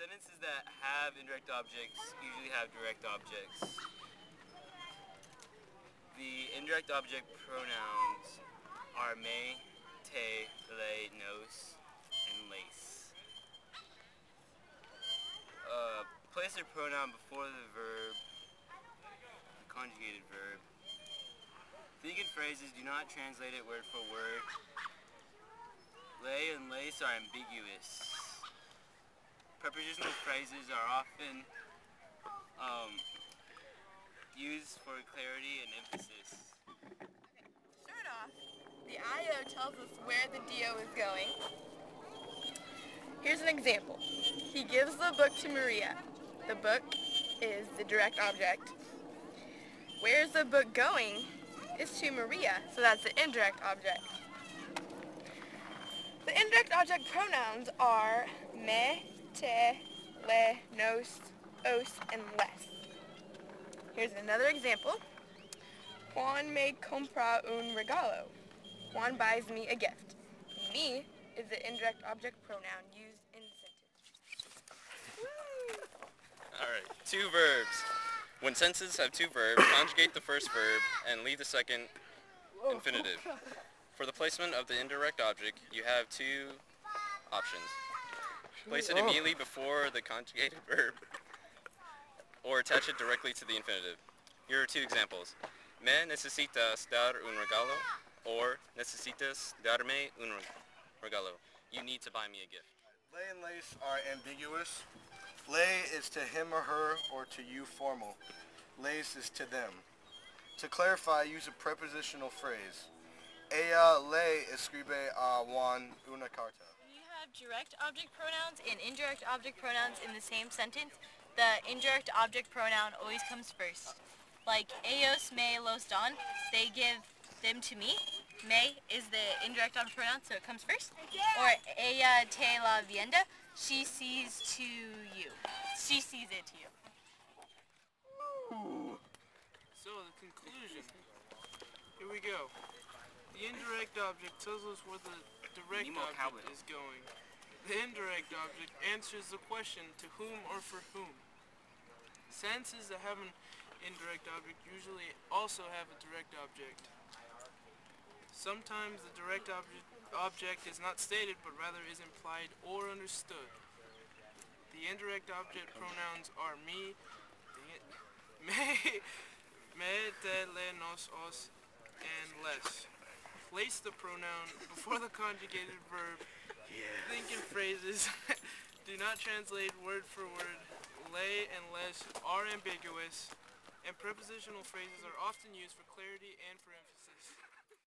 Sentences that have indirect objects usually have direct objects. The indirect object pronouns are me, te, le, nos, and lace. Place a pronoun before the verb, the conjugated verb. Think in phrases, do not translate it word for word. Le and lace are ambiguous. Prepositional phrases are often used for clarity and emphasis. To start off, the IO tells us where the DO is going. Here's an example. He gives the book to Maria. The book is the direct object. Where's the book going is to Maria, so that's the indirect object. The indirect object pronouns are me, te, le, nos, os, and les. Here's another example. Juan me compra un regalo. Juan buys me a gift. Me is the indirect object pronoun used in the sentence. Alright, 2 verbs. When sentences have 2 verbs, conjugate the first verb and leave the second infinitive. For the placement of the indirect object, you have 2 options. Place it immediately before the conjugated verb or attach it directly to the infinitive. Here are 2 examples. Me necesitas dar un regalo, or necesitas darme un regalo. You need to buy me a gift. Lay and lace are ambiguous. Lay is to him or her or to you formal. Lace is to them. To clarify, use a prepositional phrase. Ella le escribe a Juan una carta. When you have direct object pronouns and indirect object pronouns in the same sentence, the indirect object pronoun always comes first. Like ellos me los dan, they give them to me. Me is the indirect object pronoun, so it comes first. Or ella te la vienda, she sees to you. She sees it to you. So the conclusion. Here we go. The indirect object tells us where the direct object is going. The indirect object answers the question to whom or for whom. Sentences that have an indirect object usually also have a direct object. Sometimes the direct object is not stated but rather is implied or understood. The indirect object pronouns are me, me, te, le, nos, os, and les. Place the pronoun before the conjugated verb. Think in phrases. Do not translate word for word. Le and les are ambiguous, and prepositional phrases are often used for clarity and for emphasis.